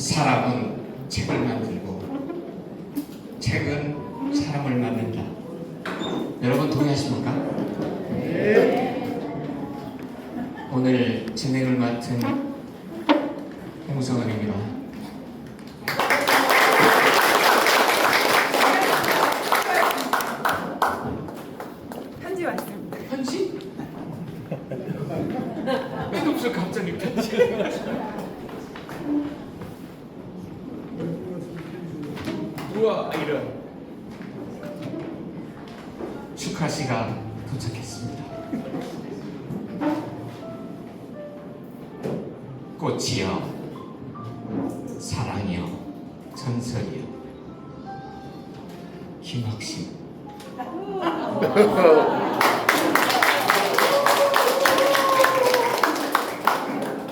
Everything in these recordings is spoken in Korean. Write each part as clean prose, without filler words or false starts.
사람은 책을 만들고 책은 사람을 만든다. 여러분 동의하십니까? 네. 오늘 진행을 맡은 홍성은입니다. 편지 왔습니다. 편지? 왜 무슨 갑자기 편지? 우와, 이런. 축하 씨가 도착했습니다. 꽃이여, 사랑이여, 전설이여, 김학신.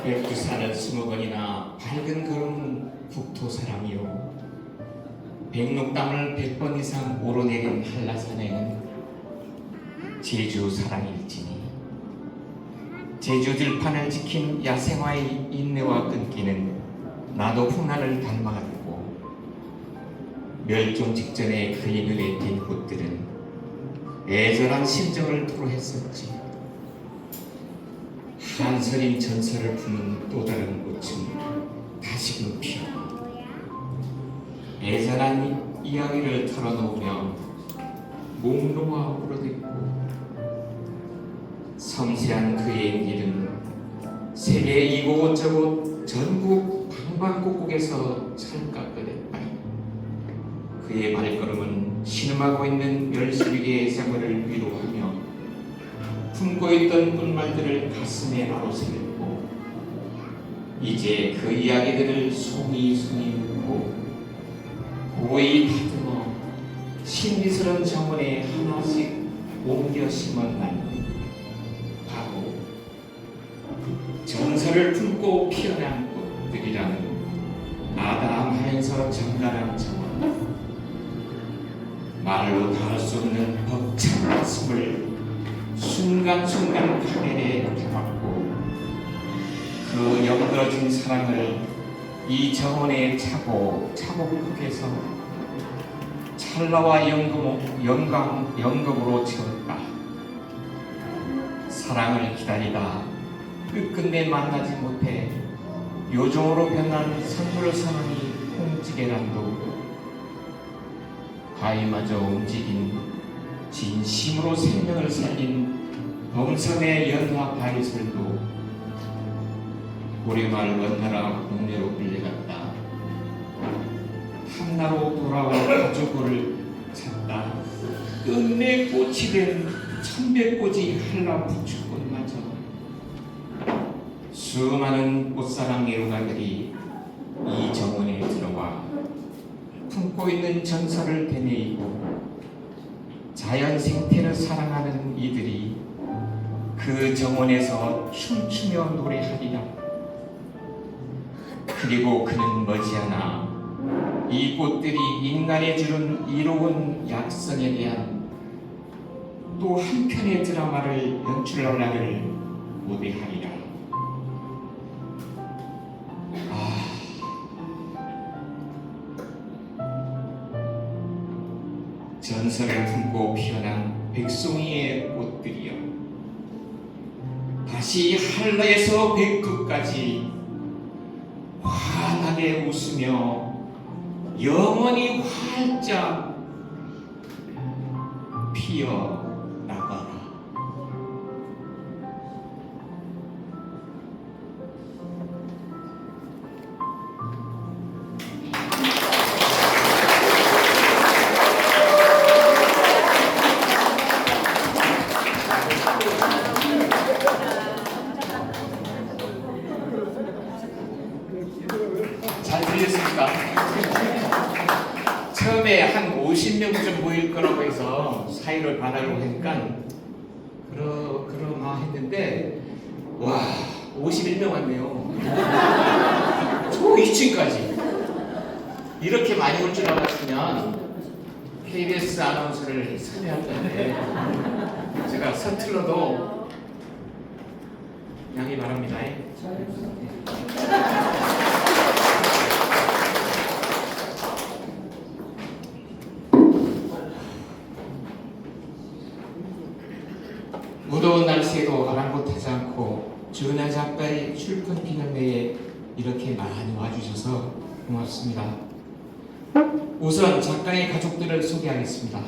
백두산은 20번이나 밝은 걸음 국토 사람이요, 백록담을 100번 이상 오르내린 한라산에는 제주 사랑일지니, 제주 들판을 지킨 야생화의 인내와 끈기는 나도 풍란을 닮아갔고, 멸종 직전에 그의 눈에 띈 꽃들은 애절한 심정을 토로했었지. 한선인 전설을 품은 또 다른 꽃은 다시금 피어 애절한 이야기를 털어놓으며 몸 놓아 울어댔고, 섬세한 그의 일은 세계 이곳저곳 전국 방방곡곡에서 찰칵거렸다. 그의 발걸음은 신음하고 있는 열심히 개의 생활을 위로하며 품고 있던 분말들을 가슴에 아로새겼고, 이제 그 이야기들을 송이송이 묻고 고이 다듬어 신비스러운 정원에 하나씩 옮겨 심은 날 바로 전설을 품고 피어난 꽃들이라는 아담하면서 정갈한 정원, 말로 다할 수 없는 벅찬 가슴을 순간순간 화면에 담았고 그 영들어진 사랑을 이 정원의 차곡차곡에서 찰나와 영감으로 채웠다. 사랑을 기다리다 끝끝내 만나지 못해 요정으로 변한 선물 선언이 홍지계란도 바위마저 움직인 진심으로 생명을 살린 범선의 연화 바위설도 고려말 원나라 국내로 끌려갔다. 한나로 돌아와 가족을 찾다. 끝내 꽃이 된 천백꽃이 한라 부추꽃마저 수많은 꽃사랑 애호가들이 이 정원에 들어와 품고 있는 전설을 되뇌이고 자연 생태를 사랑하는 이들이 그 정원에서 춤추며 노래하리라. 그리고 그는 머지않아 이 꽃들이 인간에 주는 이로운 약속에 대한 또 한편의 드라마를 연출할 날을 모대하리라. 전설을 품고 피어난 백송이의 꽃들이여, 다시 한라에서 백두까지 환하게 웃으며 영원히 활짝 피어나가라. 잘 들렸습니까? 처음에 한 50명쯤 모일 거라고 해서 사이를 반하려고 하니까 그러마 했는데 와 51명 왔네요. 저 2층까지 이렇게 많이 올 줄 알았으면 KBS 아나운서를 섭외할 건데 제가 서툴러도 양해 바랍니다. 무더운 날씨에도 아랑곳하지 않고 주은아 작가의 출근 기념회에 이렇게 많이 와주셔서 고맙습니다. 우선 작가의 가족들을 소개하겠습니다.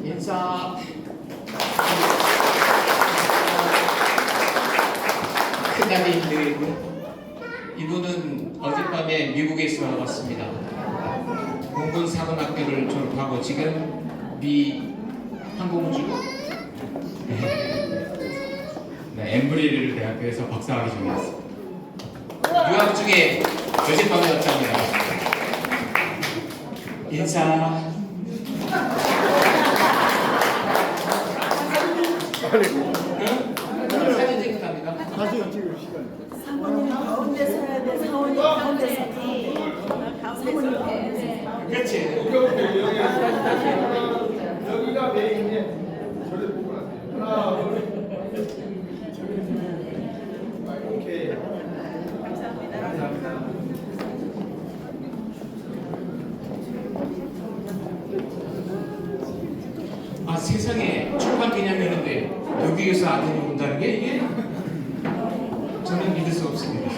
인사. 큰아들인데 이분은 어젯밤에 미국에서 왔습니다. 공군사관학교를 졸업하고 지금 미 항공우주 엠브리를 대학교에서 박사학위 중이었습니다. 유학 중에 어젯밤에 왔답니다. 인사. 사진 찍는답니다. 사진 찍을 시간. 사모님 가운데 서야 돼. 사모님 가운데 서야지. 사모님 가운데. 그렇지. 여기가 메인인데 저를 보고 나세요. 하나, 둘, 오케이. 감사합니다. 아 세상에 출판 기념회인데 여기에서 아들이 온다는 게 이게 저는 믿을 수 없습니다.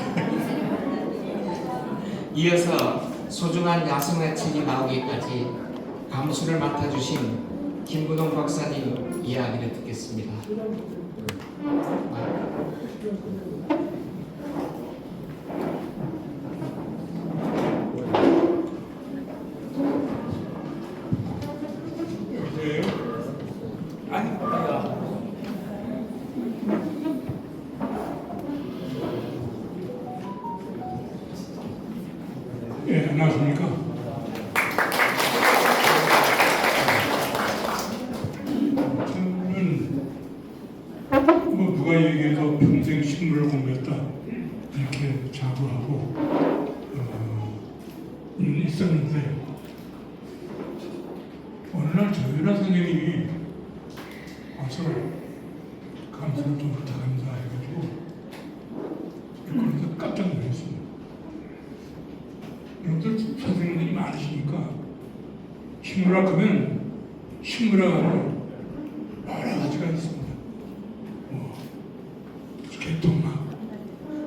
이어서 소중한 야성의 책이 나오기까지 감수를 맡아주신 김부동 박사님 이야기를 듣겠습니다. 예, 안녕하십니까. 저는 뭐 누가 얘기해도 평생 식물을 공부했다 이렇게 자부하고 있었는데 어느 날 조윤아 선생님이 와서 감사를 좀 부탁합니다 해가지고 그래서 깜짝 놀랐습니다. 여러분들 선생님들이 많으시니까 식물학 하면 식물학은 여러 가지가 있습니다. 뭐 계통학,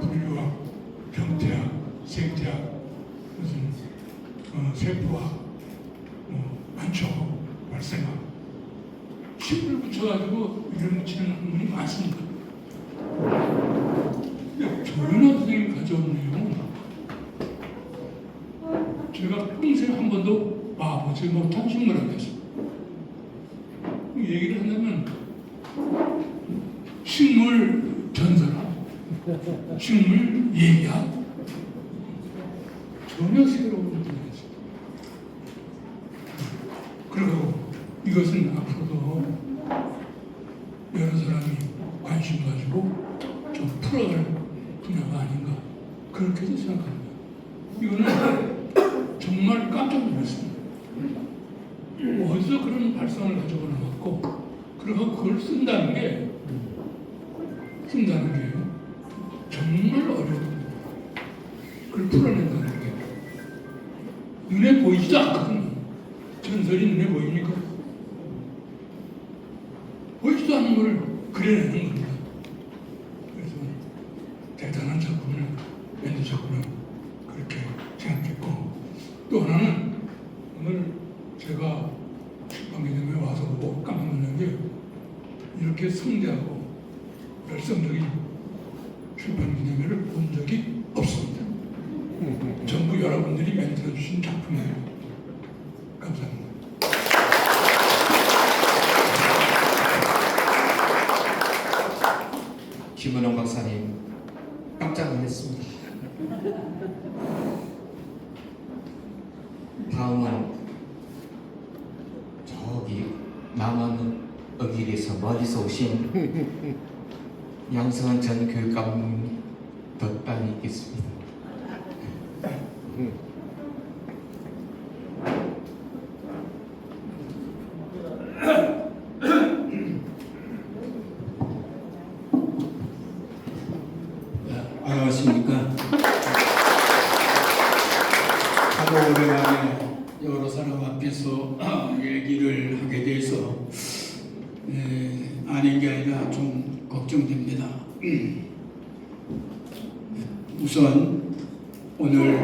분류학, 병태학, 생태학, 무슨 세포학, 많죠. 발생학. 식물 붙여가지고 이름 붙이는 학문이 많습니다. 근데 조윤아 선생님이 가져온 내용은 제가 평생 한 번도 봐보지 못한 식물학이었습니다. 얘기를 한다면 식물 전설학, 식물 예리학 전혀 새로운 분야였습니다. 그리고 이것은 앞으로도 여러 사람이 관심 가지고 좀 풀어갈 분야가 아닌가 그렇게도 생각합니다. 이거는 정말 깜짝 놀랐습니다. 어디서 그런 발상을 가지고 나왔고 그리고 그걸 쓴다는 게 정말 어려워요. 그걸 풀어낸다는 게 눈에 보이지도 않거든요. 전설이 눈에 보입니까? 보이지도 않는 걸 그려내는 겁니다. 그래서 대단한 작품을 만드셨구나 그렇게 생각했고 또 하나는 오늘 제가 출판기념회에 와서 보고 깜짝 놀란 게 이렇게 성대하고 열성적인 출판기념회를 본 적이 없습니다. 전부 여러분들이 만들어주신 작품이에요. 감사합니다. 김은홍 박사님 깜짝 놀랐습니다. 다음은 저기 남한 어길에서 멀리서 오신 양성원 전 교육감님 덕담이 있겠습니다. 안녕하십니까. 하도 오랜만에 여러 사람 앞에서 얘기를 하게 돼서 아닌 게 아니라 좀 걱정됩니다. 우선 오늘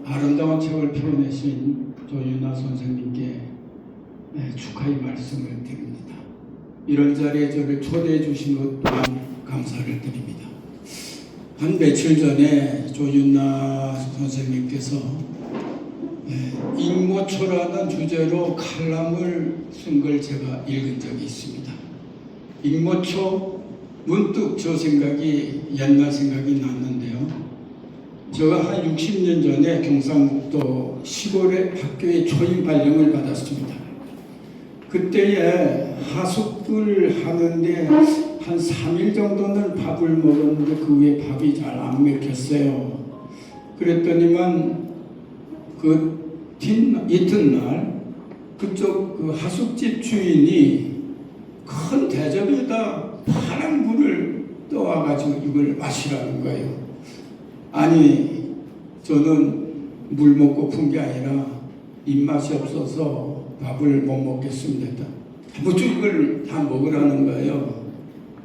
아름다운 책을 펴내신 조윤아 선생님께 축하의 말씀을 드립니다. 이런 자리에 저를 초대해 주신 것 또한 감사를 드립니다. 한 며칠 전에 조윤아 선생님께서 익모초라는 주제로 칼럼을 쓴 걸 제가 읽은 적이 있습니다. 익모초 문득 저 생각이 옛날 생각이 났는데요. 제가 한 60년 전에 경상북도 시골의 학교에 초임 발령을 받았습니다. 그때에 하숙을 하는데 한 3일 정도는 밥을 먹었는데 그 후에 밥이 잘 안 먹혔어요. 그랬더니만 그 이튿날 그쪽 그 하숙집 주인이 큰 대접에다 파란 물을 떠와가지고 이걸 마시라는 거예요. 아니 저는 물 먹고 푼 게 아니라 입맛이 없어서 밥을 못 먹겠습니다. 무조 이걸 다 먹으라는 거예요.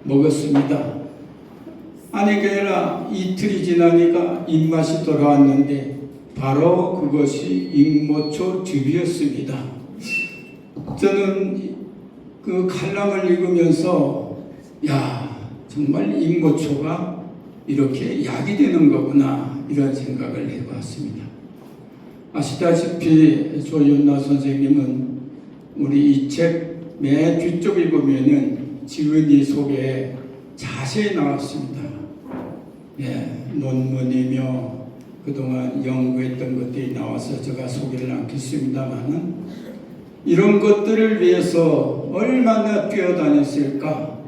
먹었습니다. 아니 그게 아니라 이틀이 지나니까 입맛이 돌아왔는데 바로 그것이 익모초 즙이었습니다. 저는 그 칼럼을 읽으면서 야 정말 익모초가 이렇게 약이 되는 거구나 이런 생각을 해봤습니다. 아시다시피 조윤아 선생님은 우리 이 책 맨 뒤쪽에 보면은 지은이 속에 자세히 나왔습니다. 논문이며 그동안 연구했던 것들이 나와서 제가 소개를 않겠습니다만은 이런 것들을 위해서 얼마나 뛰어다녔을까.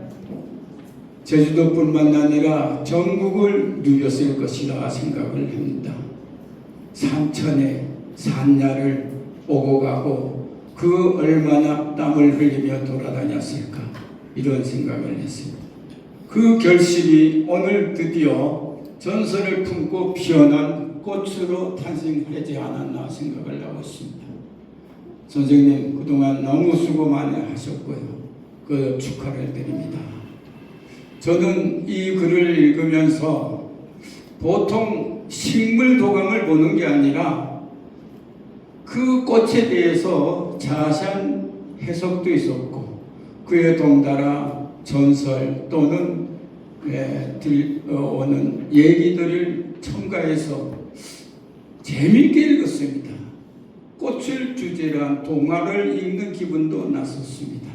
제주도뿐만 아니라 전국을 누볐을 것이라 생각을 합니다. 산천에 산야를 오고 가고 그 얼마나 땀을 흘리며 돌아다녔을까 이런 생각을 했습니다. 그 결실이 오늘 드디어 전설을 품고 피어난 꽃으로 탄생하지 않았나 생각을 하고 있습니다. 선생님 그동안 너무 수고 많이 하셨고요. 그 축하를 드립니다. 저는 이 글을 읽으면서 보통 식물 도감을 보는 게 아니라 그 꽃에 대해서 자세한 해석도 있었고 그에 동달아 전설 또는 들어오는 얘기들을 첨가해서 재미있게 읽었습니다. 꽃을 주제로 한 동화를 읽는 기분도 났었습니다.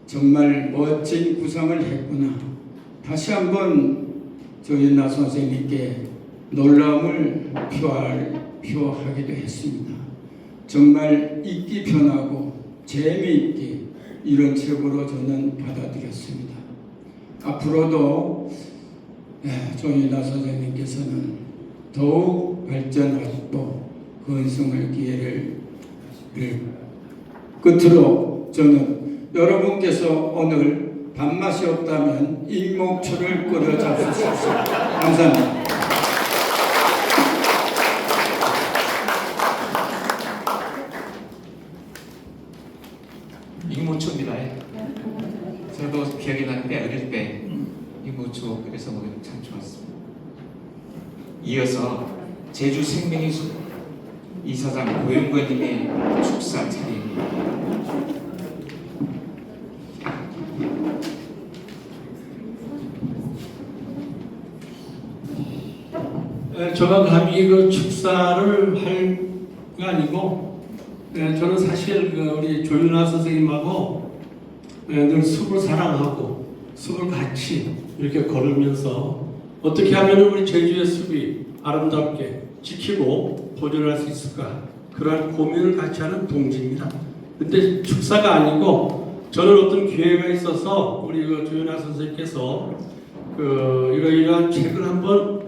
정말 멋진 구상을 했구나. 다시 한번 조윤아 선생님께 놀라움을 표하기도 했습니다. 정말 읽기 편하고 재미있게 이런 책으로 저는 받아들였습니다. 앞으로도 조윤아 선생님께서는 더욱 발전하시고 건승할 기회를 끝으로 저는 여러분께서 오늘 밥맛이 없다면 익목초를 끓여 잡수십시오. 감사합니다. 익모초입니다. 저도 기억이 나는데 어릴 때 익모초 끓여서 먹으면 참 좋았습니다. 이어서 제주 생명의 숲 이사장 고영권님의 축사 차례입니다. 제가 감히 그 축사를 할 게 아니고, 저는 사실 우리 조윤아 선생님하고 늘 숲을 사랑하고 숲을 같이 이렇게 걸으면서 어떻게 하면 우리 제주의 숲이 아름답게 지키고 보존할 수 있을까, 그러한 고민을 같이 하는 동지입니다. 근데 축사가 아니고 저는 어떤 기회가 있어서 우리 조윤아 선생님께서 이러이러한 책을 한번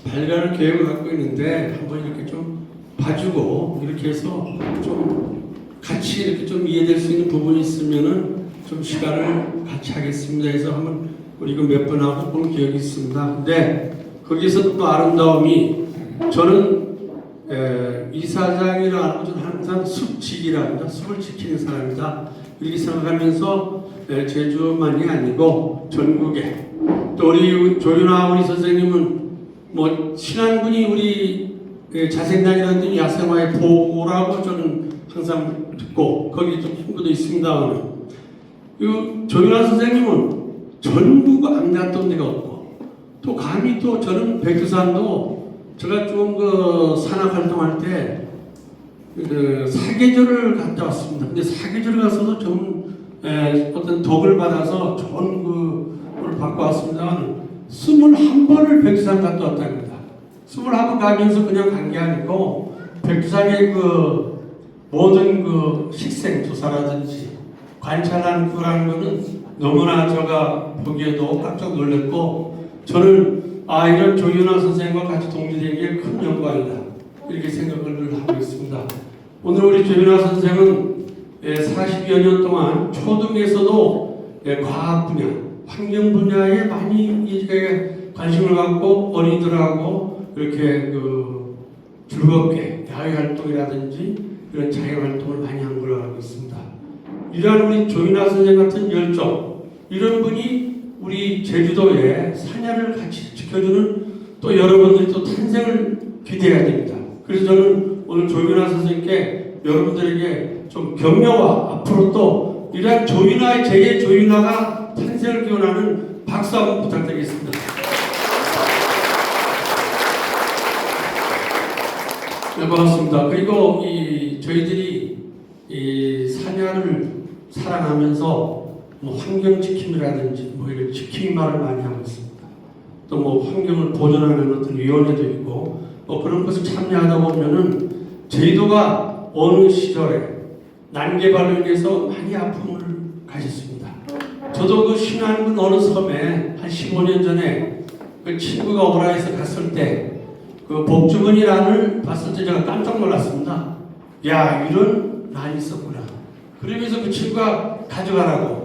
발간할 계획을 갖고 있는데 한번 이렇게 좀 봐주고 이렇게 해서 좀 같이 이렇게 좀 이해될 수 있는 부분이 있으면은 좀 시간을 같이 하겠습니다 해서 한번 우리 몇 번 하고 본 기억이 있습니다. 근데 거기서 또 아름다움이 저는 이사장이라 하는 것은 항상 숲지기랍니다. 숲을 지키는 사람이다 이렇게 생각하면서 제주만이 아니고 전국에 또 우리 조윤아 우리 선생님은 뭐 친한 분이 우리 자생단이라는 야생화의 보호라고 저는 항상 듣고 거기 좀 친구도 있습니다만 조윤아 선생님은 전국 안 갔던 데가 없고 또 감히 또 저는 백두산도 제가 좀 산악 활동할 때 사계절을 갔다 왔습니다. 근데 사계절을 가서도 좀 어떤 덕을 받아서 좋은 걸 받고 왔습니다만 21번을 백두산 갔다 왔답니다. 21번 가면서 그냥 간 게 아니고 백두산의 모든 식생 조사라든지 관찰하는 거라는 거는 너무나 제가 보기에도 깜짝 놀랐고 저는 이런 조윤아 선생님과 같이 동지된 게 큰 영광이다 이렇게 생각을 하고 있습니다. 오늘 우리 조윤아 선생은 40여 년 동안 초등에서도 과학 분야, 환경 분야에 많이 관심을 갖고 어린이들하고 이렇게 즐겁게 야외 활동이라든지 이런 자연 활동을 많이 한 걸로 알고 있습니다. 이러한 우리 조윤아 선생 같은 열정, 이런 분이 우리 제주도의 산야를 같이 지켜주는 또 여러분들이 또 탄생을 기대해야 됩니다. 그래서 저는 오늘 조윤아 선생님께 여러분들에게 좀 격려와 앞으로 또 이러한 조윤아의 제2의 조윤아가 탄생을 기원하는 박수 한번 부탁드리겠습니다. 네, 고맙습니다. 그리고 저희들이 이 산야를 사랑하면서 환경 지킴이라든지 이런 지킴이 말을 많이 하고 있습니다. 또 환경을 보존하는 어떤 위원회도 있고 그런 것을 참여하다 보면은 제주도가 어느 시절에 난개발로 인해서 많이 아픔을 가졌습니다. 저도 그 신안군 어느 섬에 한 15년 전에 그 친구가 오라에서 갔을 때 그 복주머니란을 봤을 때 제가 깜짝 놀랐습니다. 야, 이런 난이 있었구나. 그러면서 그 친구가 가져가라고.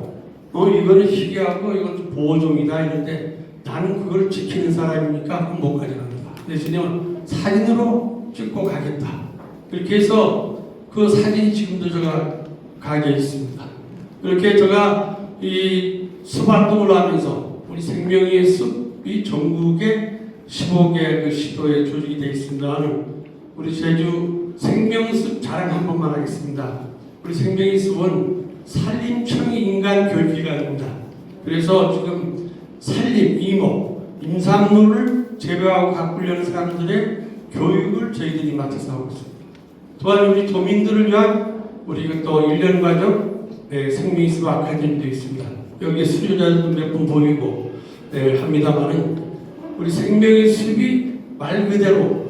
이거는 희귀하고 이건 보호종이다 이런데 나는 그걸 지키는 사람이니까 그건 못 가져간다. 대신에 사진으로 찍고 가겠다. 그렇게 해서 그 사진이 지금도 제가 가게 있습니다. 그렇게 제가 이 숲활동을 하면서 우리 생명의 숲이 전국에 15개 그 시도에 조직이 되어 있습니다. 우리 제주 생명숲 자랑 한 번만 하겠습니다. 우리 생명의 숲은 산림청 인간교육기관입니다. 그래서 지금 산림, 이목, 임산물을 재배하고 가꾸려는 사람들의 교육을 저희들이 맡아서 하고 있습니다. 또한 우리 도민들을 위한 우리 또 1년 과정 생명의 숲 아카데미도 있습니다. 여기에 수료자들도 몇 분 보이고 합니다만은 우리 생명의 숲이 말 그대로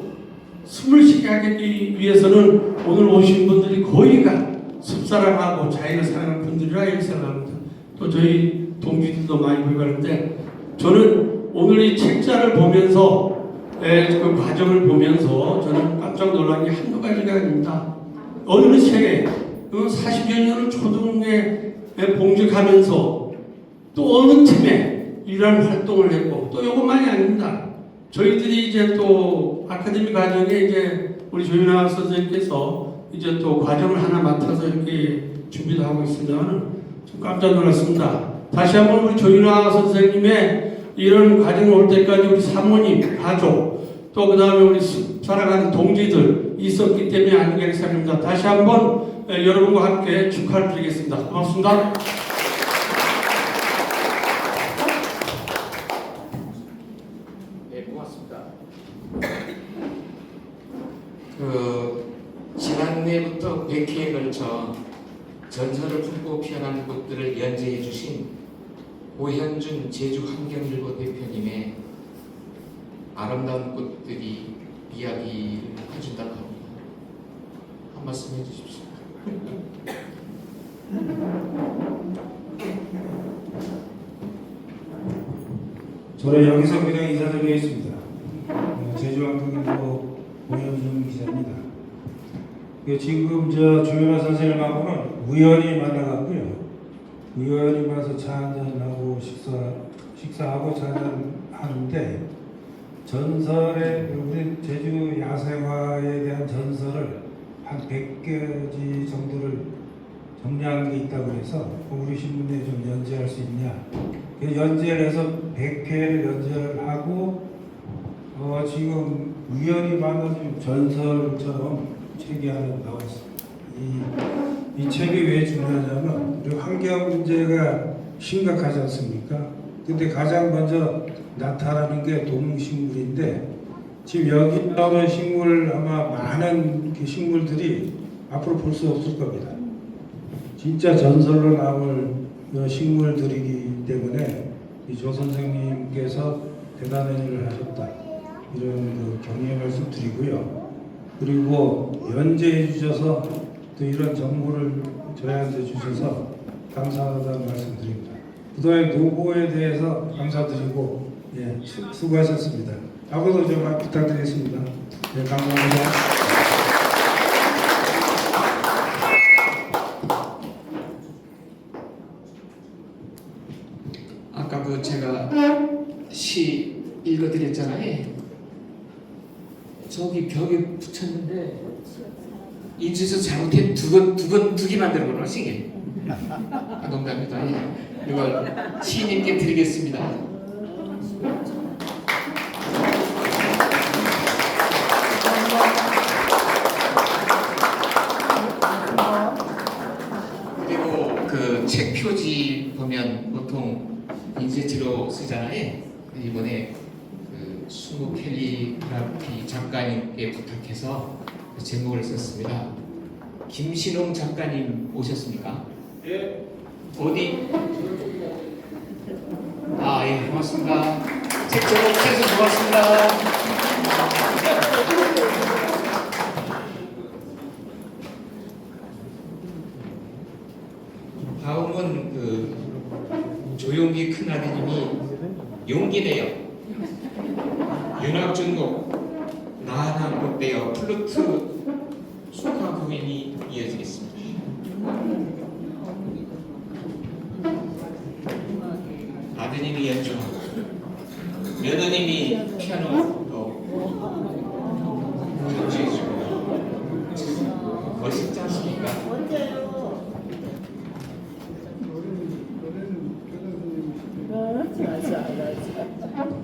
숨을 쉬게 하기 위해서는 오늘 오신 분들이 거의가 숲사랑하고 자연을 사랑하는 분들이라 이렇게 생각합니다. 또 저희 동기들도 많이 보이고 하는데 저는 오늘 이 책자를 보면서 그 과정을 보면서 저는 깜짝 놀란 게 한두 가지가 아닙니다. 어느 책에 40여 년을 초등에 봉직하면서 또 어느 팀에 이런 활동을 했고 또 이것만이 아닙니다. 저희들이 이제 또 아카데미 과정에 이제 우리 조윤아 선생님께서 이제 또 과정을 하나 맡아서 이렇게 준비도 하고 있습니다만 좀 깜짝 놀랐습니다. 다시 한번 우리 조윤아 선생님의 이런 과정을 올 때까지 우리 사모님, 가족 또 그 다음에 우리 살아가는 동지들 있었기 때문에 아니겠 생각합니다. 다시 한번 여러분과 함께 축하를 드리겠습니다. 고맙습니다. 지난해부터 100회에 걸쳐 전설을 품고 피어난 꽃들을 연재해 주신 오현준 제주환경일보 대표님의 아름다운 꽃들이 이야기를 해준다고 합니다. 한 말씀 해주십시오. 저는 여기서 그냥 인사드리겠습니다. 제주환경일보 오현준 기자입니다. 지금 조윤아 선생님하고는 우연히 만나갖고요. 우연히 만나서 차 한잔하고 식사하고 차 한잔하는데 전설의 우리 제주 야생화에 대한 전설을 한 100가지 정도를 정리한 게 있다고 해서 우리 신문에 좀 연재할 수 있냐. 연재를 해서 100회를 연재를 하고 지금 우연히 만나서 전설처럼 책이 하나 나왔습니다. 이 책이 왜 중요하냐면 우리 환경 문제가 심각하지 않습니까? 근데 가장 먼저 나타나는 게 동식물인데 지금 여기 나오는 식물 아마 많은 식물들이 앞으로 볼 수 없을 겁니다. 진짜 전설로 남을 식물들이기 때문에 이 조 선생님께서 대단한 일을 하셨다. 이런 격려의 말씀 드리고요. 그리고 연재해 주셔서 또 이런 정보를 저희한테 주셔서 감사하다는 말씀 드립니다. 그동안 노고에 대해서 감사드리고 수고하셨습니다. 앞으로도 좀 부탁드리겠습니다. 감사합니다. 아까 제가 시 읽어드렸잖아요. 저기 벽에 붙였는데 인쇄소 잘못해 두 개 만들어 놓으시게. 농담입니다. 이걸 시인님께 드리겠습니다. 그리고 그 책 표지 보면 보통 인쇄체로 쓰잖아요. 이번에 수무 캘리그라피 작가님께 부탁해서 그 제목을 썼습니다. 김신홍 작가님 오셨습니까? 예. 어디? 예, 고맙습니다. 책 제목 주셔서 고맙습니다. 조용기 큰아드님이 용기내어 윤학준곡 나나 못되어 플루트 축하 공연이 이어지겠습니다. 아드님이 연주하고 며느님이 피아노로 연주해주고 멋있지 않습니까? 맞아.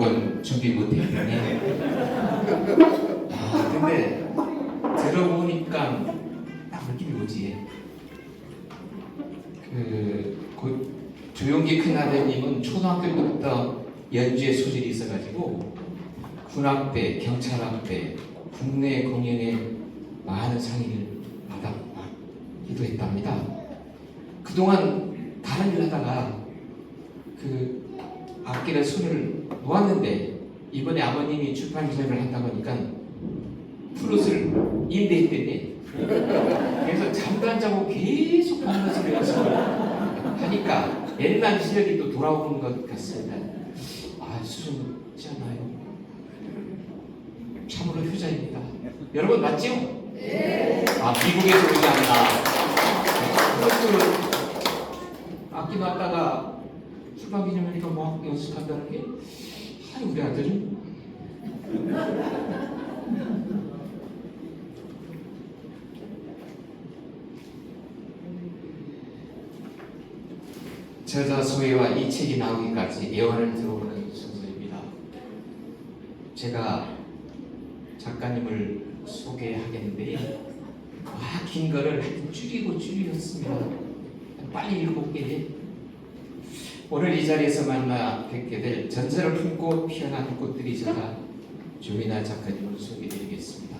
건 준비 못했네. 아, 근데 들어보니까 딱 느낌이 뭐지? 조용기 큰아드님은 초등학교 때부터 연주에 소질이 있어가지고 군악대, 경찰악대, 국내 공연에 많은 상을 받기도 했답니다. 그동안 다른 일 하다가 그 악기를 손을 놓았는데 이번에 아버님이 출판 기획을 한다고 하니까 플룻을 임대했대네. 그래서 잠도 안 자고 계속 반복을 해서 하니까 옛날 실력이 또 돌아오는 것 같습니다. 아, 수준지 않나요? 참으로 효자입니다. 여러분 맞죠? 네. 아, 미국에서 오지 않나. 플룻을 악기 놨다가 출판 기념이니까 뭐 연습한다는 게 아니 우리 아들은 저자 소회와 이 책이 나오기까지 예언을 들어오는 순서입니다. 제가 작가님을 소개하겠는데 긴 거를 하여튼 줄였습니다. 빨리 읽어볼게. 오늘 이 자리에서 만나 뵙게 될 전설을 품고 피어난 꽃들이 저자 조이나 작가님을 소개해드리겠습니다.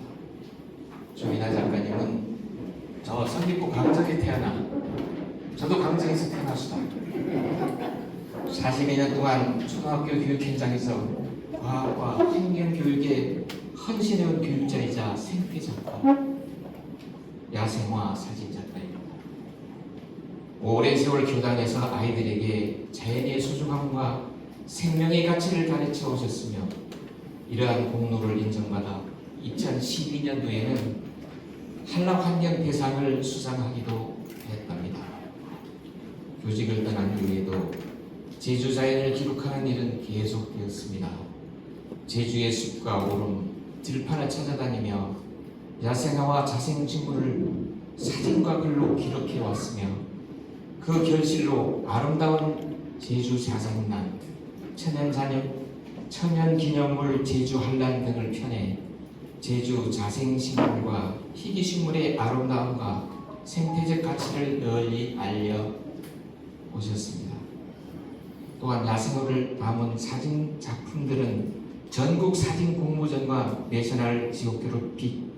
조이나 작가님은 저 성북구 강정에 태어나 저도 강정에서 태어났수다. 42년 동안 초등학교 교육 현장에서 과학과 환경교육에 헌신해온 교육자이자 생태작가, 야생화 사진작가입니다. 오랜 세월 교단에서 아이들에게 자연의 소중함과 생명의 가치를 가르쳐 오셨으며 이러한 공로를 인정받아 2012년도에는 한라환경대상을 수상하기도 했답니다. 교직을 떠난 이후에도 제주 자연을 기록하는 일은 계속되었습니다. 제주의 숲과 오름, 들판을 찾아다니며 야생화와 자생식물을 사진과 글로 기록해 왔으며 그 결실로 아름다운 제주 자생난, 천연기념물 제주 한란 등을 펴내 제주 자생식물과 희귀식물의 아름다움과 생태적 가치를 널리 알려 오셨습니다. 또한 야생화를 담은 사진 작품들은 전국 사진 공모전과 내셔널 지오그래픽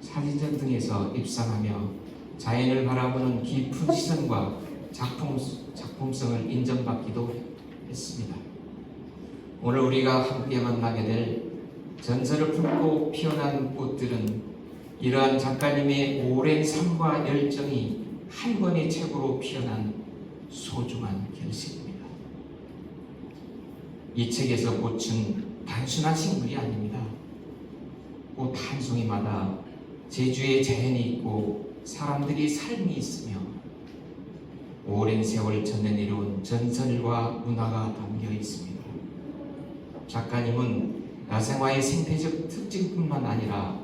사진전 등에서 입상하며 자연을 바라보는 깊은 시선과 작품성을 인정받기도 했습니다. 오늘 우리가 함께 만나게 될 전설을 품고 피어난 꽃들은 이러한 작가님의 오랜 삶과 열정이 한 권의 책으로 피어난 소중한 결실입니다. 이 책에서 꽃은 단순한 식물이 아닙니다. 꽃 한 송이마다 제주의 자연이 있고 사람들이 삶이 있으며 오랜 세월 전해내려온 전설과 문화가 담겨 있습니다. 작가님은 야생화의 생태적 특징뿐만 아니라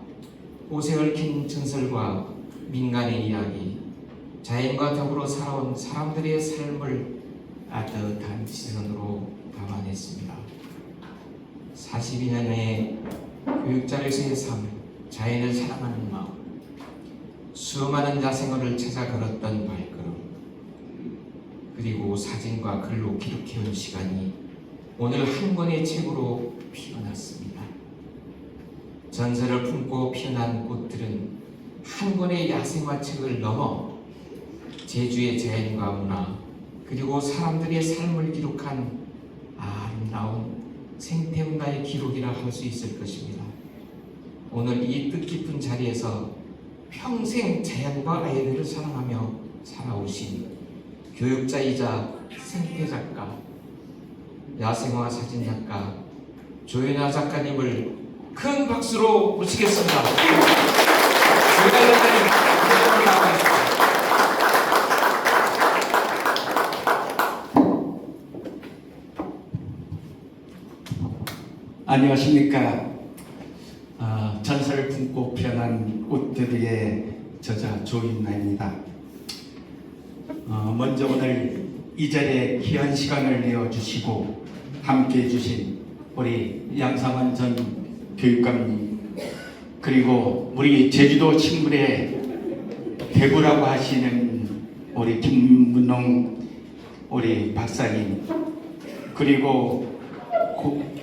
꽃에 얽힌 전설과 민간의 이야기, 자연과 더불어 살아온 사람들의 삶을 따뜻한 시선으로 담아냈습니다. 42년의 교육자로서의 삶, 자연을 사랑하는 마음, 수많은 야생화를 찾아 걸었던 발걸음, 그리고 사진과 글로 기록해온 시간이 오늘 한 권의 책으로 피어났습니다. 전설을 품고 피어난 꽃들은 한 권의 야생화 책을 넘어 제주의 자연과 문화 그리고 사람들의 삶을 기록한 아름다운 생태문화의 기록이라 할 수 있을 것입니다. 오늘 이 뜻깊은 자리에서 평생 자연과 아이들을 사랑하며 살아오신 교육자이자 생태작가, 야생화 사진작가 조이나 작가님을 큰 박수로 모시겠습니다. 조이나 작가님 나와주십시오. 안녕하십니까. 전설을 품고 피어난 꽃들의 저자 조인나입니다. 먼저 오늘 이 자리에 귀한 시간을 내어주시고 함께해 주신 우리 양상환 전 교육감님, 그리고 우리 제주도 식물의 대부라고 하시는 우리 김문홍 우리 박사님, 그리고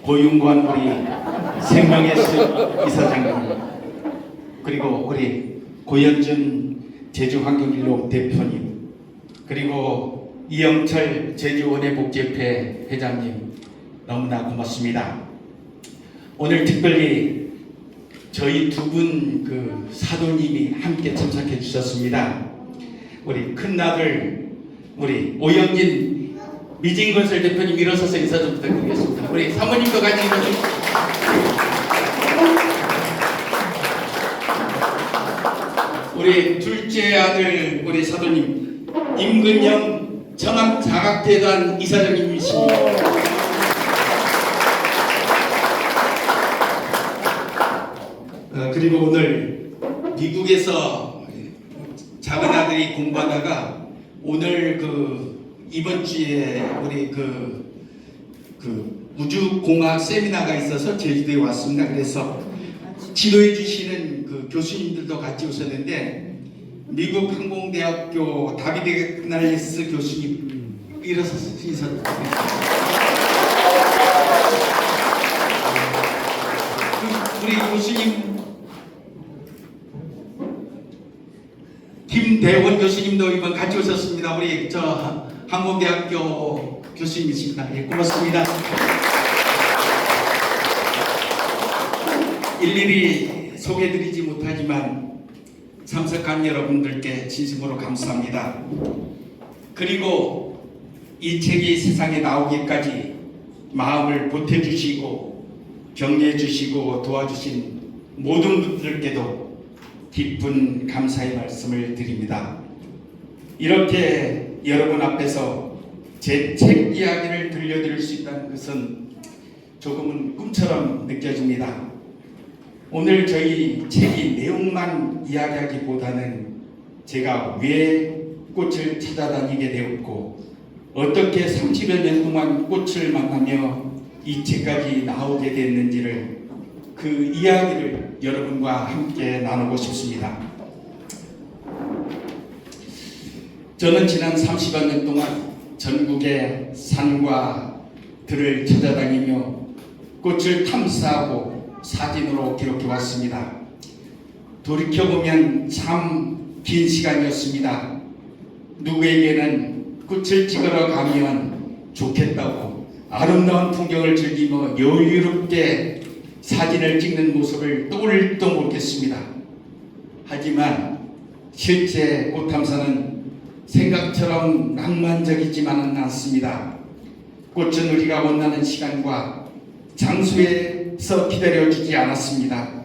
고윤관 우리 생명의 숲 이사장님, 그리고 우리 고현준 제주환경일로 대표님, 그리고 이영철 제주원예복지협회 회장님, 너무나 고맙습니다. 오늘 특별히 저희 두 분 그 사도님이 함께 참석해 주셨습니다. 우리 큰아들 우리 오영진 미진건설 대표님 일어서서 인사 좀 부탁드리겠습니다. 우리 사모님도 같이 일어서주세요. 우리 둘째 아들 우리 사도님 임근영 청암자각재단 이사장님이십니다. 그리고 오늘 미국에서 작은 아들이 공부하다가 오늘 이번 주에 우리 우주공학 세미나가 있어서 제주도에 왔습니다. 그래서 지도해 주시는 교수님들도 같이 오셨는데 미국 항공대학교 다비드 카날리스 교수님 일어서서 인사 우리 교수님 김대원 교수님도 이번 같이 오셨습니다. 우리 항공대학교 교수님이십니다. 예, 고맙습니다. 일일이 소개해드리지 못하지만 참석한 여러분들께 진심으로 감사합니다. 그리고 이 책이 세상에 나오기까지 마음을 보태주시고 격려해주시고 도와주신 모든 분들께도 깊은 감사의 말씀을 드립니다. 이렇게 여러분 앞에서 제 책 이야기를 들려드릴 수 있다는 것은 조금은 꿈처럼 느껴집니다. 오늘 저희 책이 내용만 이야기하기보다는 제가 왜 꽃을 찾아다니게 되었고 어떻게 30여 년 동안 꽃을 만나며 이 책까지 나오게 됐는지를 그 이야기를 여러분과 함께 나누고 싶습니다. 저는 지난 30여 년 동안 전국의 산과 들을 찾아다니며 꽃을 탐사하고 사진으로 기록해 왔습니다. 돌이켜보면 참 긴 시간이었습니다. 누구에게는 꽃을 찍으러 가면 좋겠다고 아름다운 풍경을 즐기며 여유롭게 사진을 찍는 모습을 떠올리지도 못했습니다. 하지만 실제 꽃 탐사는 생각처럼 낭만적이지만은 않습니다. 꽃은 우리가 원하는 시간과 장소에서 기다려주지 않았습니다.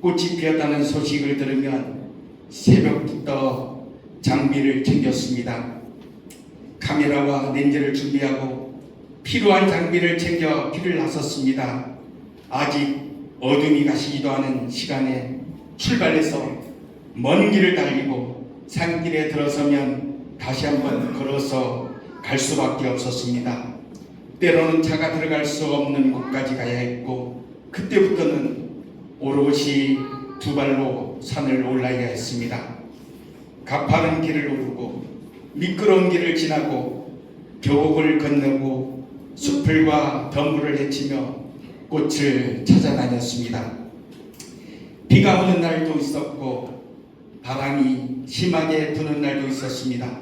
꽃이 피었다는 소식을 들으면 새벽부터 장비를 챙겼습니다. 카메라와 렌즈를 준비하고 필요한 장비를 챙겨 길을 나섰습니다. 아직 어둠이 가시지도 않은 시간에 출발해서 먼 길을 달리고 산길에 들어서면 다시 한번 걸어서 갈 수밖에 없었습니다. 때로는 차가 들어갈 수 없는 곳까지 가야 했고 그때부터는 오롯이 두 발로 산을 올라야 했습니다. 가파른 길을 오르고 미끄러운 길을 지나고 계곡을 건너고 숲을과 덤불을 헤치며 꽃을 찾아다녔습니다. 비가 오는 날도 있었고 바람이 심하게 부는 날도 있었습니다.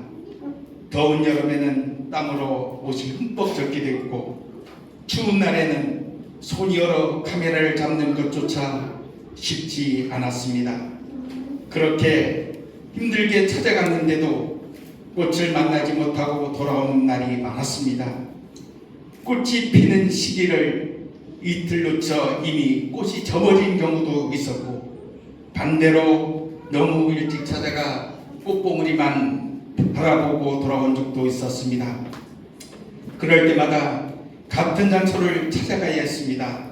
더운 여름에는 땀으로 옷이 흠뻑 젖게 됐고 추운 날에는 손이 얼어 카메라를 잡는 것조차 쉽지 않았습니다. 그렇게 힘들게 찾아갔는데도 꽃을 만나지 못하고 돌아오는 날이 많았습니다. 꽃이 피는 시기를 이틀 놓쳐 이미 꽃이 져버린 경우도 있었고 반대로 너무 일찍 찾아가 꽃봉우리만 바라보고 돌아온 적도 있었습니다. 그럴 때마다 같은 장소를 찾아가야 했습니다.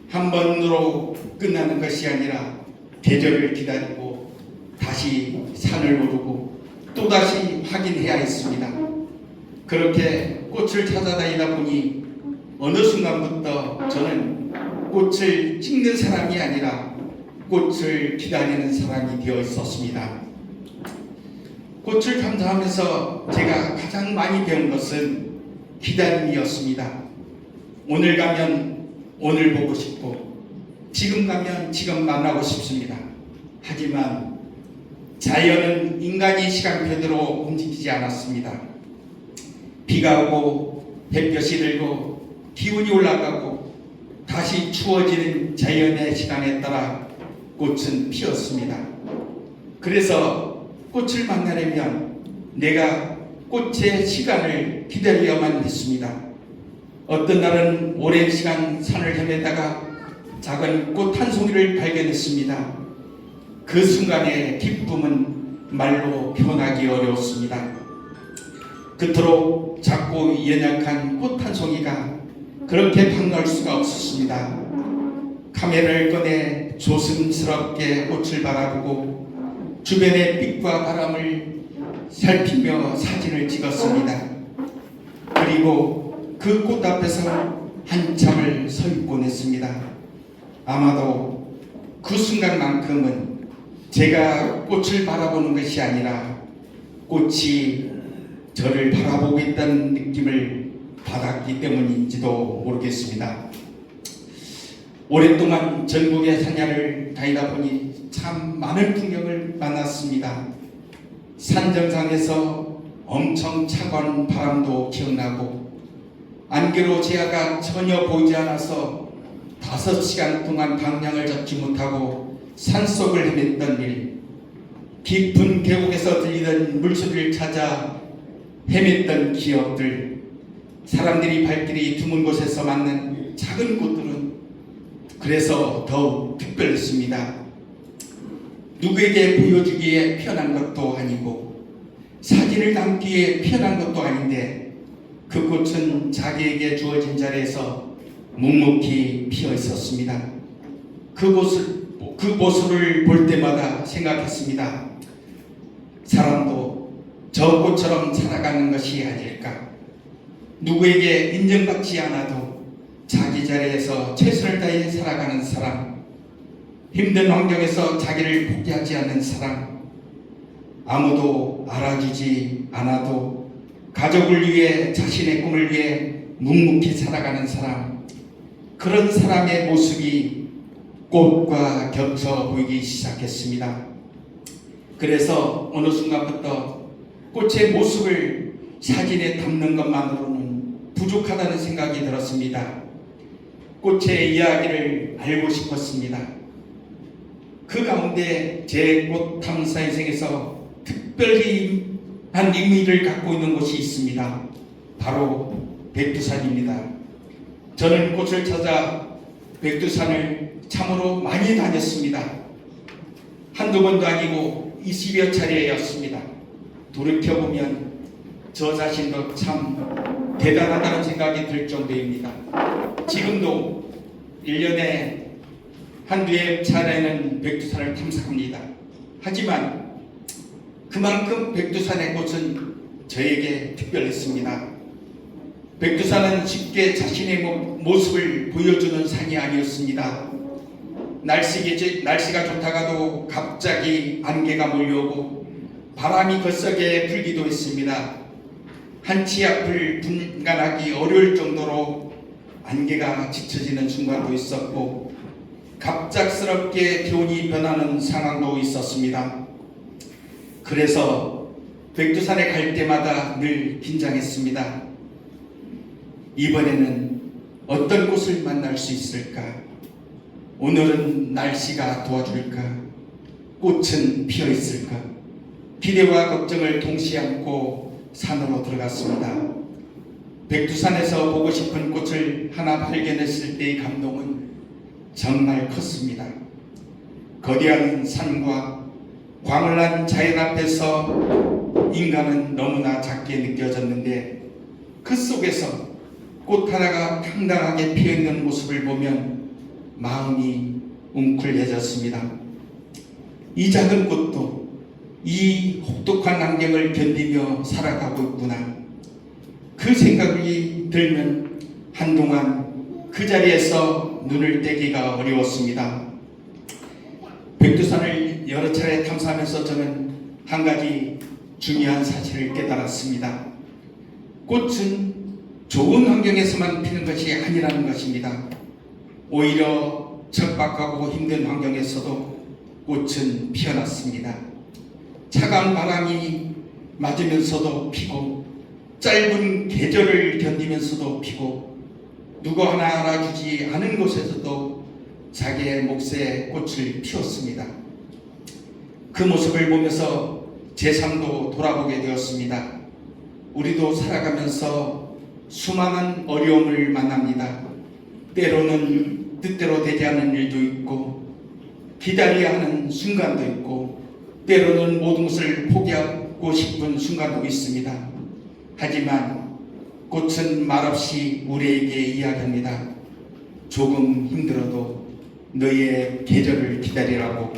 한 번으로 끝나는 것이 아니라 계절을 기다리고 다시 산을 오르고 또다시 확인해야 했습니다. 그렇게 꽃을 찾아다니다 보니 어느 순간부터 저는 꽃을 찍는 사람이 아니라 꽃을 기다리는 사람이 되어 있었습니다. 꽃을 탐사하면서 제가 가장 많이 배운 것은 기다림이었습니다. 오늘 가면 오늘 보고 싶고 지금 가면 지금 만나고 싶습니다. 하지만 자연은 인간이 시간표대로 움직이지 않았습니다. 비가 오고 햇볕이 들고 기온이 올라가고 다시 추워지는 자연의 시간에 따라 꽃은 피었습니다. 그래서 꽃을 만나려면 내가 꽃의 시간을 기다려야만 했습니다. 어떤 날은 오랜 시간 산을 헤매다가 작은 꽃 한 송이를 발견했습니다. 그 순간의 기쁨은 말로 표현하기 어려웠습니다. 그토록 작고 연약한 꽃 한 송이가 그렇게 반가울 수가 없었습니다. 카메라를 꺼내 조심스럽게 꽃을 바라보고 주변의 빛과 바람을 살피며 사진을 찍었습니다. 그리고 그 꽃 앞에서 한참을 서 있곤 했습니다. 아마도 그 순간만큼은 제가 꽃을 바라보는 것이 아니라 꽃이 저를 바라보고 있다는 느낌을 받았기 때문인지도 모르겠습니다. 오랫동안 전국의 산야를 다니다 보니 참 많은 풍경을 만났습니다. 산 정상에서 엄청 차가운 바람도 기억나고 안개로 지하가 전혀 보이지 않아서 5시간 동안 방향을 잡지 못하고 산속을 헤맸던 일, 깊은 계곡에서 들리던 물소리를 찾아 헤맸던 기억들, 사람들이 발길이 드문 곳에서 맞는 작은 곳들은 그래서 더욱 특별했습니다. 누구에게 보여주기에 피어난 것도 아니고 사진을 담기에 피어난 것도 아닌데 그 꽃은 자기에게 주어진 자리에서 묵묵히 피어 있었습니다. 그 모습을 볼 때마다 생각했습니다. 사람도 저 꽃처럼 살아가는 것이 아닐까. 누구에게 인정받지 않아도 자기 자리에서 최선을 다해 살아가는 사람, 힘든 환경에서 자기를 포기하지 않는 사람, 아무도 알아주지 않아도 가족을 위해 자신의 꿈을 위해 묵묵히 살아가는 사람, 그런 사람의 모습이 꽃과 겹쳐 보이기 시작했습니다. 그래서 어느 순간부터 꽃의 모습을 사진에 담는 것만으로는 부족하다는 생각이 들었습니다. 꽃의 이야기를 알고 싶었습니다. 그 가운데 제 꽃 탐사 인생에서 특별히 한 의미를 갖고 있는 곳이 있습니다. 바로 백두산입니다. 저는 꽃을 찾아 백두산을 참으로 많이 다녔습니다. 한두 번도 아니고 20여 차례였습니다. 돌이켜보면 저 자신도 참 대단하다는 생각이 들 정도입니다. 지금도 1년에 한두해 차례는 백두산을 탐색합니다. 하지만 그만큼 백두산의 꽃은 저에게 특별했습니다. 백두산은 쉽게 자신의 모습을 보여주는 산이 아니었습니다. 날씨가 좋다가도 갑자기 안개가 몰려오고 바람이 거세게 불기도 했습니다. 한치 앞을 분간하기 어려울 정도로 안개가 짙어지는 순간도 있었고 갑작스럽게 기온이 변하는 상황도 있었습니다. 그래서 백두산에 갈 때마다 늘 긴장했습니다. 이번에는 어떤 곳을 만날 수 있을까? 오늘은 날씨가 도와줄까? 꽃은 피어 있을까? 기대와 걱정을 동시에 안고 산으로 들어갔습니다. 백두산에서 보고 싶은 꽃을 하나 발견했을 때의 감동은 정말 컸습니다. 거대한 산과 광활한 자연 앞에서 인간은 너무나 작게 느껴졌는데 그 속에서 꽃 하나가 당당하게 피어있는 모습을 보면 마음이 웅클해졌습니다. 이 작은 꽃도 이 혹독한 환경을 견디며 살아가고 있구나. 그 생각이 들면 한동안 그 자리에서 눈을 떼기가 어려웠습니다. 백두산을 여러 차례 탐사하면서 저는 한 가지 중요한 사실을 깨달았습니다. 꽃은 좋은 환경에서만 피는 것이 아니라는 것입니다. 오히려 척박하고 힘든 환경에서도 꽃은 피어났습니다. 차가운 바람이 맞으면서도 피고, 짧은 계절을 견디면서도 피고, 누구 하나 알아주지 않은 곳에서도 자기의 몫의 꽃을 피웠습니다. 그 모습을 보면서 제 삶도 돌아보게 되었습니다. 우리도 살아가면서 수많은 어려움을 만납니다. 때로는 뜻대로 되지 않는 일도 있고, 기다려야 하는 순간도 있고, 때로는 모든 것을 포기하고 싶은 순간도 있습니다. 하지만 꽃은 말없이 우리에게 이야기합니다. 조금 힘들어도 너의 계절을 기다리라고.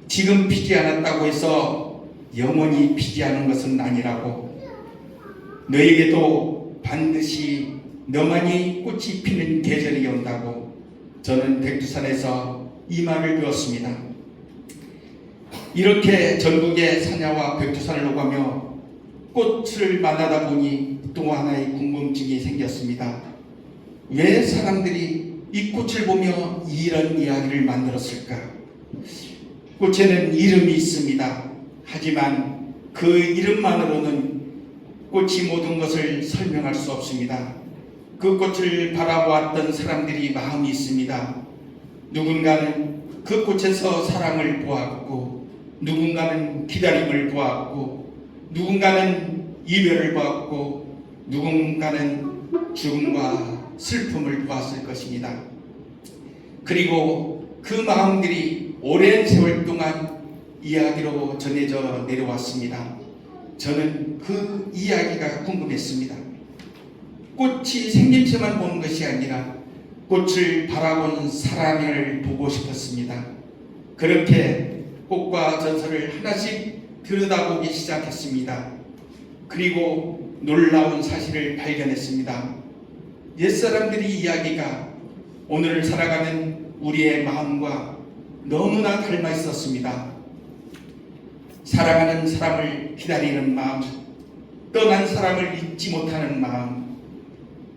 지금 피지 않았다고 해서 영원히 피지 않은 것은 아니라고. 너에게도 반드시 너만이 꽃이 피는 계절이 온다고. 저는 백두산에서 이 말을 배웠습니다. 이렇게 전국의 산야와 백두산을 오가며 꽃을 만나다 보니 또 하나의 궁금증이 생겼습니다. 왜 사람들이 이 꽃을 보며 이런 이야기를 만들었을까? 꽃에는 이름이 있습니다. 하지만 그 이름만으로는 꽃이 모든 것을 설명할 수 없습니다. 그 꽃을 바라보았던 사람들이 마음이 있습니다. 누군가는 그 꽃에서 사랑을 보았고, 누군가는 기다림을 보았고, 누군가는 이별을 보았고, 누군가는 죽음과 슬픔을 보았을 것입니다. 그리고 그 마음들이 오랜 세월 동안 이야기로 전해져 내려왔습니다. 저는 그 이야기가 궁금했습니다. 꽃이 생김새만 보는 것이 아니라 꽃을 바라보는 사람을 보고 싶었습니다. 그렇게 꽃과 전설을 하나씩 들여다보기 시작했습니다. 그리고 놀라운 사실을 발견했습니다. 옛사람들의 이야기가 오늘 살아가는 우리의 마음과 너무나 닮아 있었습니다. 사랑하는 사람을 기다리는 마음, 떠난 사람을 잊지 못하는 마음,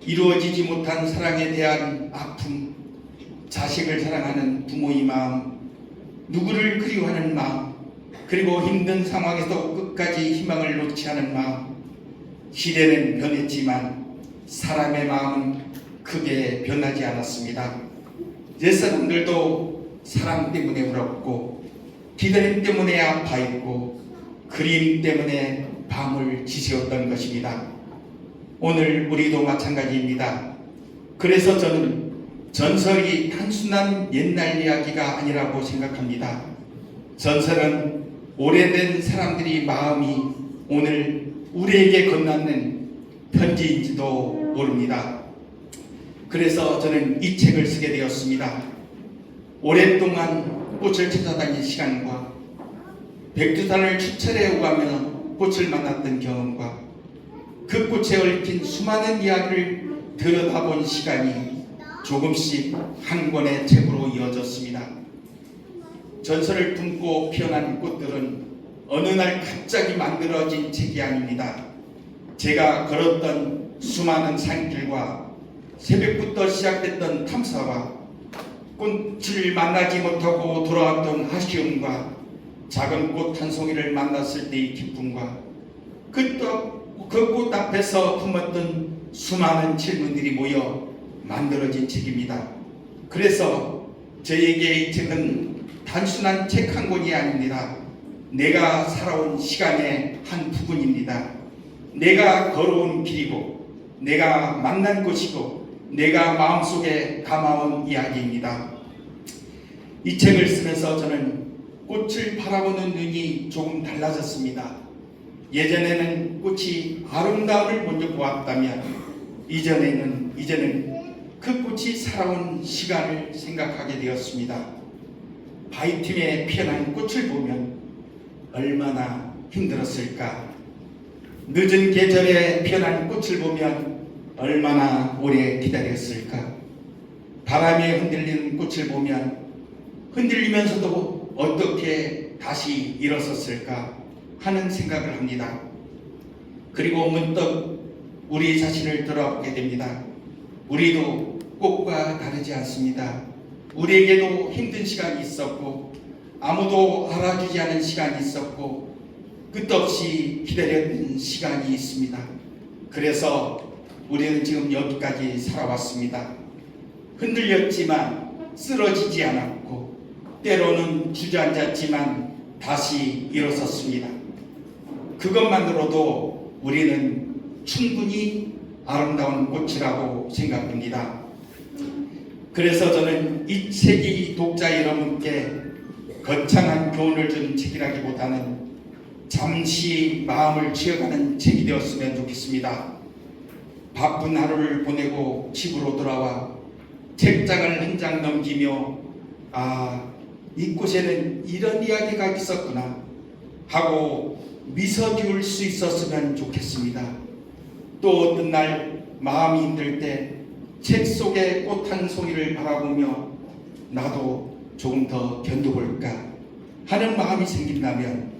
이루어지지 못한 사랑에 대한 아픔, 자식을 사랑하는 부모의 마음, 누구를 그리워하는 마음, 그리고 힘든 상황에서 끝까지 희망을 놓지 않은 마음. 시대는 변했지만 사람의 마음은 크게 변하지 않았습니다. 옛사람들도 사랑 때문에 울었고, 기다림 때문에 아파했고, 그림 때문에 밤을 지새웠던 것입니다. 오늘 우리도 마찬가지입니다. 그래서 저는 전설이 단순한 옛날 이야기가 아니라고 생각합니다. 전설은 오래된 사람들이 마음이 오늘 우리에게 건네는 편지인지도 모릅니다. 그래서 저는 이 책을 쓰게 되었습니다. 오랫동안 꽃을 찾아다닌 시간과 백두산을 추천해 오가며 꽃을 만났던 경험과 그 꽃에 얽힌 수많은 이야기를 들여다본 시간이 조금씩 한 권의 책으로 이어졌습니다. 전설을 품고 피어난 꽃들은 어느 날 갑자기 만들어진 책이 아닙니다. 제가 걸었던 수많은 산길과 새벽부터 시작됐던 탐사와 꽃을 만나지 못하고 돌아왔던 아쉬움과 작은 꽃 한 송이를 만났을 때의 기쁨과 그 꽃 앞에서 품었던 수많은 질문들이 모여 만들어진 책입니다. 그래서 저에게 이 책은 단순한 책 한 권이 아닙니다. 내가 살아온 시간의 한 부분입니다. 내가 걸어온 길이고, 내가 만난 곳이고, 내가 마음속에 담아온 이야기입니다. 이 책을 쓰면서 저는 꽃을 바라보는 눈이 조금 달라졌습니다. 예전에는 꽃이 아름다움을 먼저 보았다면 이제는 그 꽃이 살아온 시간을 생각하게 되었습니다. 바위틈에 피어난 꽃을 보면 얼마나 힘들었을까? 늦은 계절에 피어난 꽃을 보면 얼마나 오래 기다렸을까? 바람에 흔들리는 꽃을 보면 흔들리면서도 어떻게 다시 일어섰을까 하는 생각을 합니다. 그리고 문득 우리 자신을 돌아보게 됩니다. 우리도 꽃과 다르지 않습니다. 우리에게도 힘든 시간이 있었고 아무도 알아주지 않은 시간이 있었고 끝없이 기다렸던 시간이 있습니다. 그래서 우리는 지금 여기까지 살아왔습니다. 흔들렸지만 쓰러지지 않았고 때로는 주저앉았지만 다시 일어섰습니다. 그것만으로도 우리는 충분히 아름다운 꽃이라고 생각합니다. 그래서 저는 이 책이 독자 여러분께 거창한 교훈을 준 책이라기보다는 잠시 마음을 치어가는 책이 되었으면 좋겠습니다. 바쁜 하루를 보내고 집으로 돌아와 책장을 한 장 넘기며 이곳에는 이런 이야기가 있었구나 하고 미소 지을 수 있었으면 좋겠습니다. 또 어떤 날 마음이 힘들 때 책 속의 꽃 한 송이를 바라보며 나도 조금 더 견뎌볼까 하는 마음이 생긴다면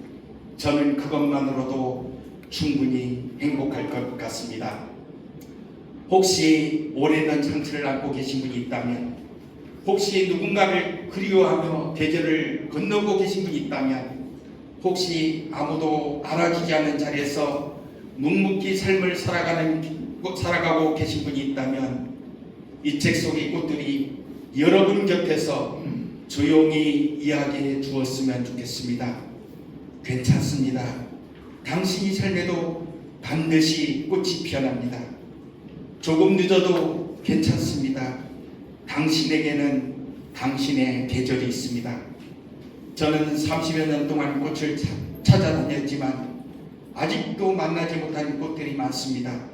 저는 그것만으로도 충분히 행복할 것 같습니다. 혹시 오래된 상처를 안고 계신 분이 있다면, 혹시 누군가를 그리워하며 대절을 건너고 계신 분이 있다면, 혹시 아무도 알아주지 않은 자리에서 묵묵히 삶을 살아가고 계신 분이 있다면 이 책 속의 꽃들이 여러분 곁에서 조용히 이야기해 주었으면 좋겠습니다. 괜찮습니다. 당신이 삶에도 반드시 꽃이 피어납니다. 조금 늦어도 괜찮습니다. 당신에게는 당신의 계절이 있습니다. 저는 30여 년 동안 꽃을 찾아다녔지만 아직도 만나지 못한 꽃들이 많습니다.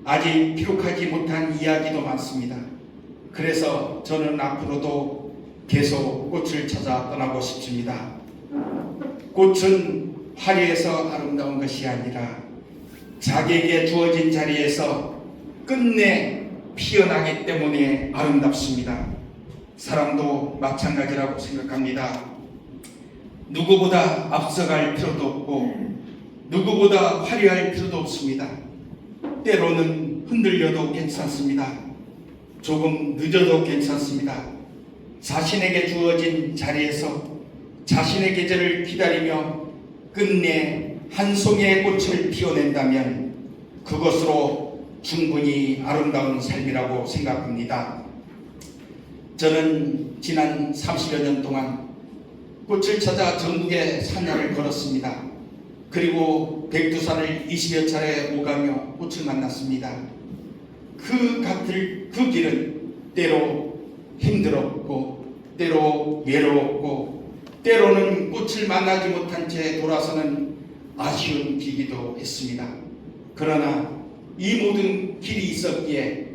아직 기록하지 못한 이야기도 많습니다. 그래서 저는 앞으로도 계속 꽃을 찾아 떠나고 싶습니다. 꽃은 화려해서 아름다운 것이 아니라 자기에게 주어진 자리에서 끝내 피어나기 때문에 아름답습니다. 사랑도 마찬가지라고 생각합니다. 누구보다 앞서갈 필요도 없고 누구보다 화려할 필요도 없습니다. 때로는 흔들려도 괜찮습니다. 조금 늦어도 괜찮습니다. 자신에게 주어진 자리에서 자신의 계절을 기다리며 끝내 한 송이의 꽃을 피워낸다면 그것으로 충분히 아름다운 삶이라고 생각합니다. 저는 지난 30여 년 동안 꽃을 찾아 전국의 산야를 걸었습니다. 그리고 백두산을 20여 차례 오가며 꽃을 만났습니다. 그 길은 때로 힘들었고 때로 외로웠고 때로는 꽃을 만나지 못한 채 돌아서는 아쉬운 길이기도 했습니다. 그러나 이 모든 길이 있었기에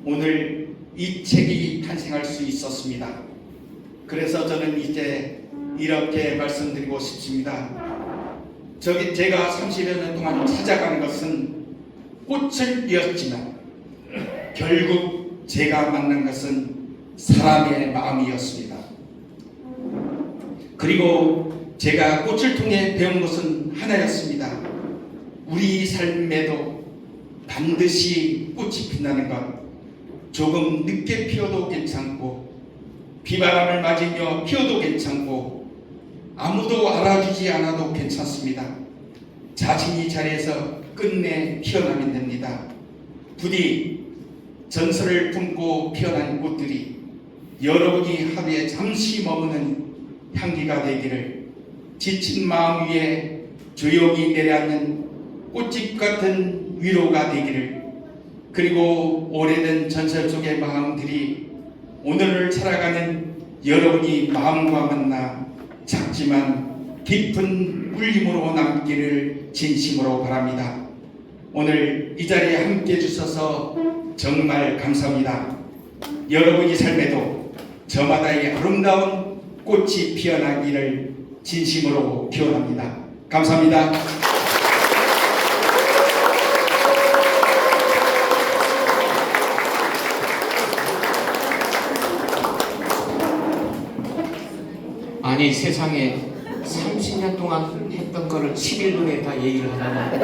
오늘 이 책이 탄생할 수 있었습니다. 그래서 저는 이제 이렇게 말씀드리고 싶습니다. 제가 30여 년 동안 찾아간 것은 꽃을 피웠지만 결국 제가 만난 것은 사람의 마음이었습니다. 그리고 제가 꽃을 통해 배운 것은 하나였습니다. 우리 삶에도 반드시 꽃이 핀다는 것, 조금 늦게 피어도 괜찮고 비바람을 맞으며 피어도 괜찮고 아무도 알아주지 않아도 괜찮습니다. 자신이 자리에서 끝내 피어나면 됩니다. 부디 전설을 품고 피어난 꽃들이 여러분이 하루에 잠시 머무는 향기가 되기를, 지친 마음 위에 조용히 내려앉는 꽃집 같은 위로가 되기를, 그리고 오래된 전설 속의 마음들이 오늘을 살아가는 여러분이 마음과 만나 작지만 깊은 울림으로 남기를 진심으로 바랍니다. 오늘 이 자리에 함께 해주셔서 정말 감사합니다. 여러분이 삶에도 저마다의 아름다운 꽃이 피어나기를 진심으로 기원합니다. 감사합니다. 아니 세상에 30년 동안 했던 거를 10일 만에 다 얘기를 하다니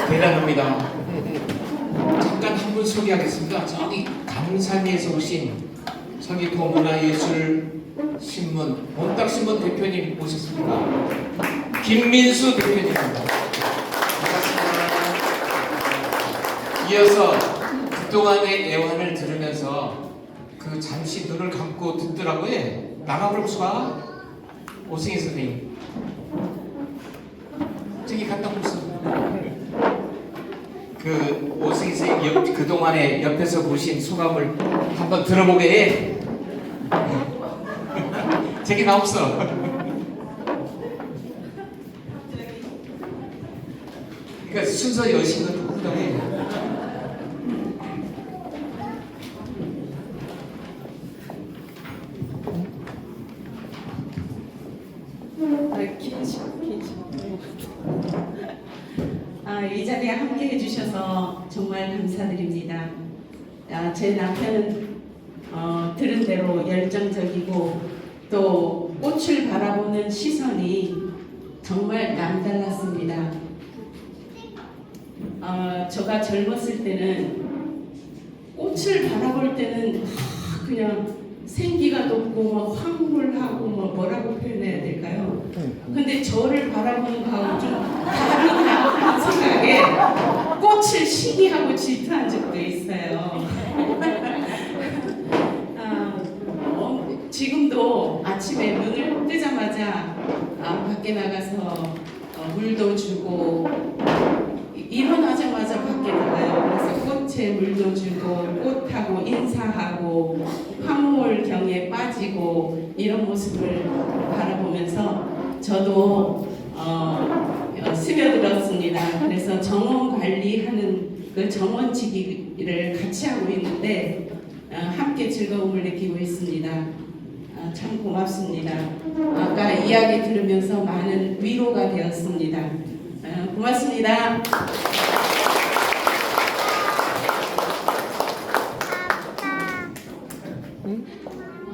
대단합니다. 잠깐 한 분 소개하겠습니다. 저기 강산에서 오신 서귀포 문화예술신문 본딱신문 대표님 모셨습니다. 김민수 대표님입니다. 반갑습니다. 이어서 그동안의 애환을 들으면서 그 잠시 눈을 감고 듣더라고요. 나가볼까? 오승희 선생님 저기 갔다 오셨어. 그 오승희 선생님 그동안에 옆에서 보신 소감을 한번 들어보게 해. 저기 나 없어. 그러니까 순서 여신 건 후덕해. 이 자리에 함께 해주셔서 정말 감사드립니다. 제 남편은 들은 대로 열정적이고 또 꽃을 바라보는 시선이 정말 남달랐습니다. 제가 젊었을 때는 꽃을 바라볼 때는 그냥 생기가 돋고 뭐 황홀하고 뭐 뭐라고 표현해야 될까요? 근데 저를 바라보는 거하고 좀 다르다는 생각에 꽃을 시기하고 질투한 적도 있어요. 지금도 아침에 눈을 뜨자마자 밖에 나가서 물도 주고 일어나자마자 밖에 나가요. 그래서 꽃에 물도 주고 꽃하고 인사하고 황홀경에 빠지고 이런 모습을 바라보면서 저도 스며들었습니다. 그래서 정원 관리하는 그 정원지기를 같이 하고 있는데 함께 즐거움을 느끼고 있습니다. 참 고맙습니다. 아까 이야기 들으면서 많은 위로가 되었습니다. 고맙습니다.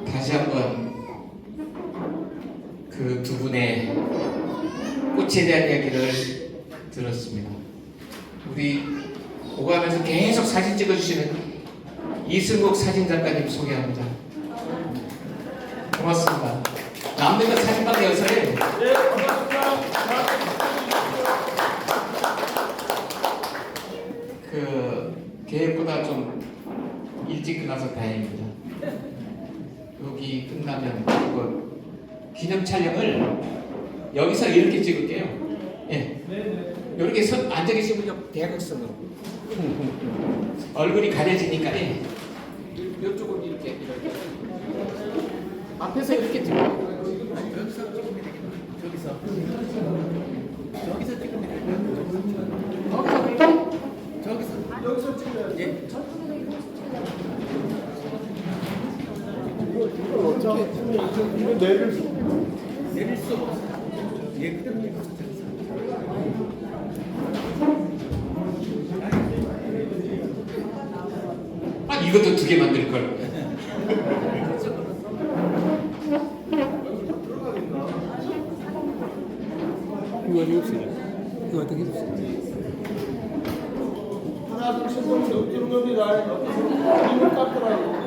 다시 한번 그 두 분의 꽃에 대한 이야기를 들었습니다. 우리 오가면서 계속 사진 찍어주시는 이승국 사진작가님 소개합니다. 고맙습니다. 남대문 사진방 여사에 네, 반갑습니다. 그 계획보다 좀 일찍 끝나서 다행입니다. 여기 끝나면 이거 기념 촬영을 여기서 이렇게 찍을게요. 예. 이렇게 앉아 계시면 대각선으로 얼굴이 가려지니까 예. 이쪽은 이렇게 앞에서 이렇게 찍고 여기서 찍으면 되겠네. 여기서 찍으면 되겠네. 여기서 찍어야 돼. 예. 이거 내릴 수 없어. 예, 그럼요. 이것도 2개 만들 걸. 이거 어디 없어요? 이거 어떻게 해주세요? 하나 둘 셋 하면 엎드는 겁니다. 엎드는 깎더라고.